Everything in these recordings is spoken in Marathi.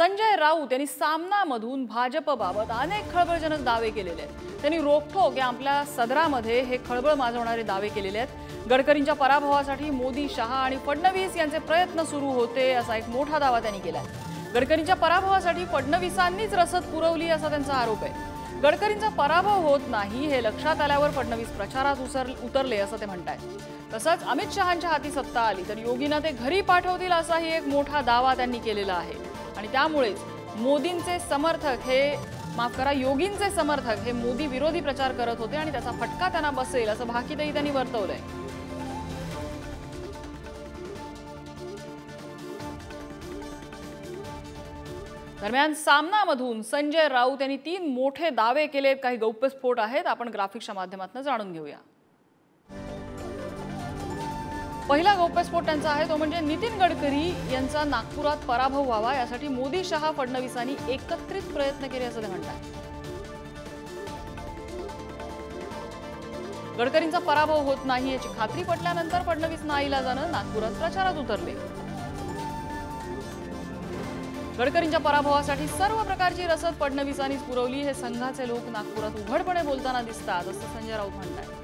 संजय राऊत यांनी सामनामधून भाजपबाबत अनेक खळबळजनक दावे केलेले आहेत। त्यांनी रोखठोक या आपल्या सदरामध्ये हे खळबळ माजवणारे दावे केलेले आहेत। गडकरींच्या पराभवासाठी मोदी, शहा आणि फडणवीस यांचे प्रयत्न सुरू होते असा एक मोठा दावा त्यांनी केलाय। गडकरींच्या पराभवासाठी फडणवीसांनीच रसद पुरवली असा त्यांचा आरोप आहे। गडकरींचा पराभव होत नाही हे लक्षात आल्यावर फडणवीस प्रचारात उतरले असं ते म्हणतात। तसंच अमित शहांच्या हाती सत्ता आली तर योगींना ते घरी पाठवतील असाही एक मोठा दावा त्यांनी केलेला आहे। आणि त्यामुळेच मोदींचे समर्थक योगींचे समर्थक हे मोदी विरोधी प्रचार करत होते आणि त्याचा फटका त्यांना बसेल असं भाकीतही त्यांनी वर्तवलंय। दरम्यान सामनामधून संजय राऊत यांनी 3 मोठे दावे केलेत। काही गौप्यस्फोट आहेत, आपण ग्राफिक्सच्या माध्यमातून जाणून घेऊया। पहिला गौप्यस्फोट त्यांचा आहे तो म्हणजे नितीन गडकरी यांचा नागपुरात पराभव व्हावा यासाठी मोदी, शहा, फडणवीसांनी एकत्रित प्रयत्न केले असं ते म्हणतात। गडकरींचा पराभव होत नाही याची खात्री पटल्यानंतर फडणवीस नाईलाजानं नागपुरात प्रचारात उतरले। गडकरींच्या पराभवासाठी सर्व प्रकारची रसद फडणवीसांनीच पुरवली हे संघाचे लोक नागपुरात उघडपणे बोलताना दिसतात असं संजय राऊत म्हणतात।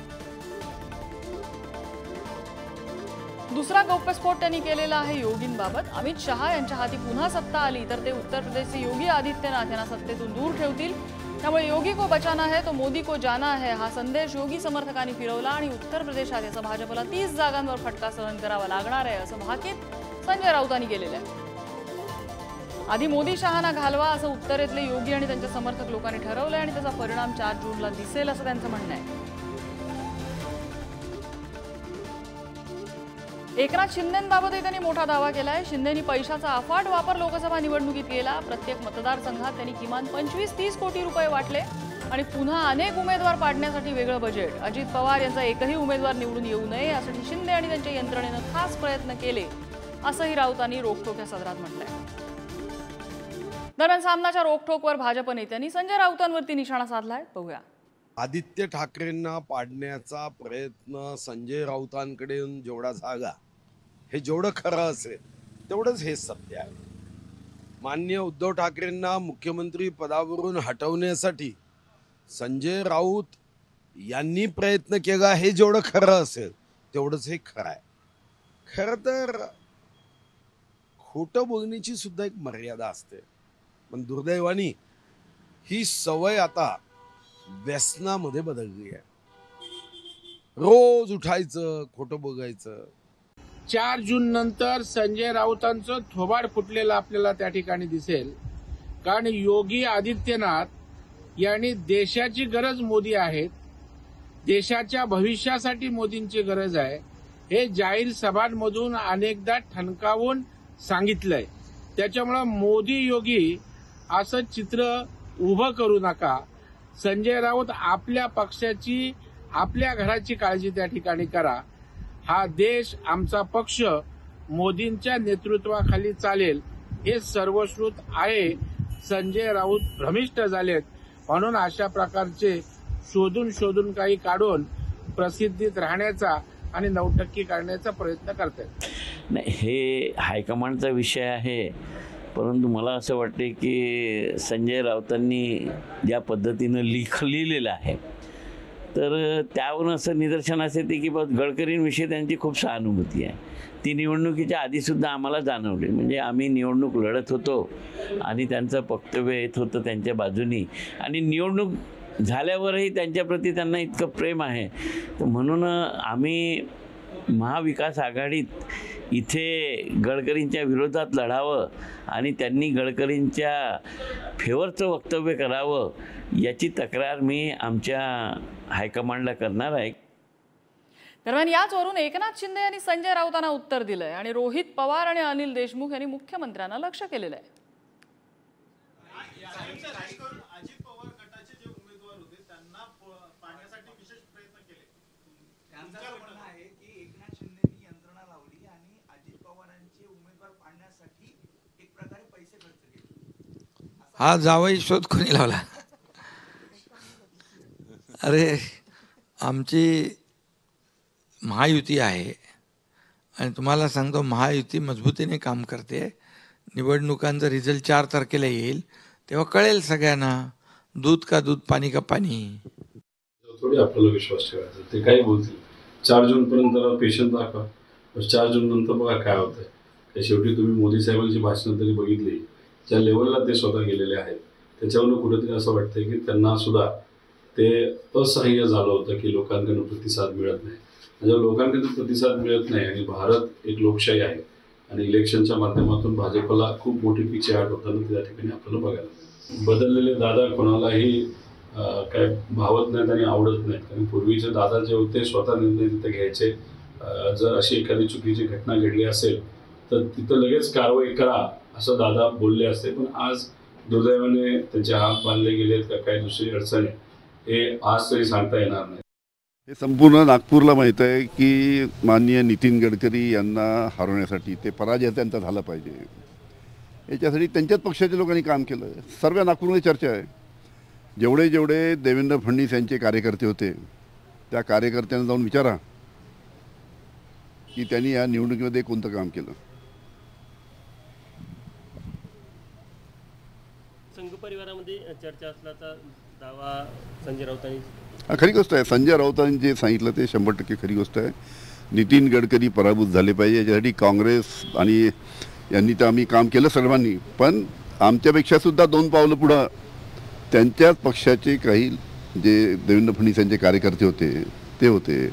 दुसरा गौप्यस्फोट त्यांनी केलेला आहे योगींबाबत। अमित शहा यांच्या हाती पुन्हा सत्ता आली तर ते उत्तर प्रदेशचे योगी आदित्यनाथ यांना सत्तेतून दूर ठेवतील। त्यामुळे योगी को बचाना है तो मोदी को जाना है हा संदेश योगी समर्थकांनी फिरवला आणि उत्तर प्रदेशात याचा भाजपला 30 जागांवर फटका सहन करावा लागणार आहे असं भाकीत संजय राऊतांनी केलेलं आहे। आधी मोदी, शहांना घालवा असं उत्तरेतले योगी आणि त्यांच्या समर्थक लोकांनी ठरवलंय आणि त्याचा परिणाम 4 जूनला दिसेल असं त्यांचं म्हणणं आहे। एकनाथ शिंदेंबाबतही त्यांनी मोठा दावा केलाय। शिंदेंनी पैशाचा अफाट वापर लोकसभा निवडणुकीत केला। प्रत्येक मतदारसंघात त्यांनी किमान 25-30 कोटी रुपये वाटले आणि पुन्हा अनेक उमेदवार पाडण्यासाठी वेगळं बजेट। अजित पवार यांचा एकही उमेदवार निवडून येऊ नये यासाठी शिंदे आणि त्यांच्या यंत्रणेनं खास प्रयत्न केले असंही राऊतांनी रोखठोक या सदरात म्हटलंय। दरम्यान सामनाच्या रोखठोकवर भाजप नेत्यांनी संजय राऊतांवरती निशाणा साधलाय, पाहूया। आदित्य ठाकरेंना पाडण्याचा प्रयत्न संजय राऊतांकडे जेवढा जागा हे जेवढं खरं असेल तेवढंच हे सत्य आहे। माननीय उद्धव ठाकरेंना मुख्यमंत्री पदावरून हटवण्यासाठी संजय राऊत यांनी प्रयत्न केला हे जेवढं खरं असेल तेवढंच हे खरं आहे। खरं तर खोटं बोलण्याची सुद्धा एक मर्यादा असते, पण दुर्दैवाने ही सवय आता व्यसनामध्ये बदलली आहे। रोज उठायचं, खोटं बघायचं। 4 जून नंतर संजय राऊतांचं थोबाड फुटलेलं आपल्याला त्या ठिकाणी दिसेल, कारण योगी आदित्यनाथ यांनी देशाची गरज मोदी आहेत, देशाच्या भविष्यासाठी मोदींची गरज आहे हे जाहीर सभांमधून अनेकदा ठणकावून सांगितलंय। त्याच्यामुळे मोदी योगी असं चित्र उभं करू नका। संजय राऊत आपल्या पक्षाची, आपल्या घराची काळजी त्या ठिकाणी करा। हा देश, आमचा पक्ष मोदींच्या नेतृत्वाखाली चालेल हे सर्वश्रुत आहे। संजय राऊत भ्रमिष्ट झालेत म्हणून अशा प्रकारचे शोधून काही काढून प्रसिद्धीत राहण्याचा आणि नौटंकी करण्याचा प्रयत्न करतात। नाही, हे हायकमांडचा विषय आहे, परंतु मला असं वाटते की संजय राऊतांनी ज्या पद्धतीनं लिहिलेलं आहे तर त्यावरून असं निदर्शनास येते की गडकरींविषयी त्यांची खूप सहानुभूती आहे। ती निवडणुकीच्या आधीसुद्धा आम्हाला जाणवली, म्हणजे आम्ही निवडणूक लढत होतो आणि त्यांचं वक्तव्य येत होतं त्यांच्या बाजूनी आणि निवडणूक झाल्यावरही त्यांच्याप्रती त्यांना इतकं प्रेम आहे। तर म्हणून आम्ही महाविकास आघाडीत इथे गडकरींच्या विरोधात लढावं आणि त्यांनी गडकरींच्या फेवरचं वक्तव्य करावं याची तक्रार मी आमच्या हायकमांडला करणार आहे। दरम्यान याचवरून एकनाथ शिंदे यांनी संजय राऊतांना उत्तर दिलंय आणि रोहित पवार आणि अनिल देशमुख यांनी मुख्यमंत्र्यांना लक्ष केलेलं आहे। हा जावई शोध कोणी लावला? अरे, आमची महायुती आहे आणि तुम्हाला सांगतो महायुती मजबूतीने काम करते। निवडणुकांचा रिझल्ट 4 तारखेला येईल तेव्हा कळेल सगळ्यांना दूध का दूध पाणी का पाणी. थोडी आपल्याला विश्वास ठेवायचा, ते काही बोलतील. 4 जूनपर्यंत पेशंट दाखवा, 4 जून नंतर बघा काय होतंय. तर शेवटी तुम्ही मोदी साहेबांची भाषणं तरी बघितली, ज्या लेवलला ते स्वतः गेलेले आहेत त्याच्यावरून कुठेतरी असं वाटतंय की त्यांना सुद्धा ते असह्य झालं होतं की लोकांकडून प्रतिसाद मिळत नाही. म्हणजे लोकांकडून प्रतिसाद मिळत नाही आणि भारत एक लोकशाही आहे आणि इलेक्शनच्या माध्यमातून भाजपला खूप मोठी पिछेहाट होताना त्या ठिकाणी आपल्याला बघायला. बदललेले दादा कोणालाही काय भावत नाहीत आणि आवडत नाहीत. कारण पूर्वीचे दादा जे होते स्वतः निर्णय तिथे घ्यायचे. जर अशी एखादी चुकीची घटना घडली असेल तर तिथं लगेच कारवाई करा असं दादा बोलले असते. पण आज दुर्दैवाने त्यांचे हात बांधले गेलेत का काय दुसरी अडचण आहे हे आज तरी सांगता येणार नाही. हे संपूर्ण नागपूरला माहीत आहे की माननीय नितीन गडकरी यांना हरवण्यासाठी ते पराजय त्यांचा झाला पाहिजे याच्यासाठी त्यांच्याच पक्षाच्या लोकांनी काम केलं. सर्व नागपूरमध्ये चर्चा आहे. जेवढे देवेंद्र फडणवीस यांचे कार्यकर्ते होते त्या कार्यकर्त्यांना जाऊन विचारा की त्यांनी या निवडणुकीमध्ये कोणतं काम केलं. संघ परिवारामध्ये चर्चा असल्याचा दावा संजय राऊतांनी. खरी गोष्ट आहे. संजय राऊतांनी जे सांगितलं ते 100% खरी गोष्ट आहे. नितीन गडकरी पराभूत झाले पाहिजे याच्यासाठी काँग्रेस आणि यांनी तर आम्ही काम केलं सर्वांनी. पण आमच्यापेक्षा सुद्धा 2 पावलं पुढं त्यांच्याच पक्षाचे काही जे देवेंद्र फडणवीस यांचे कार्यकर्ते होते ते होते.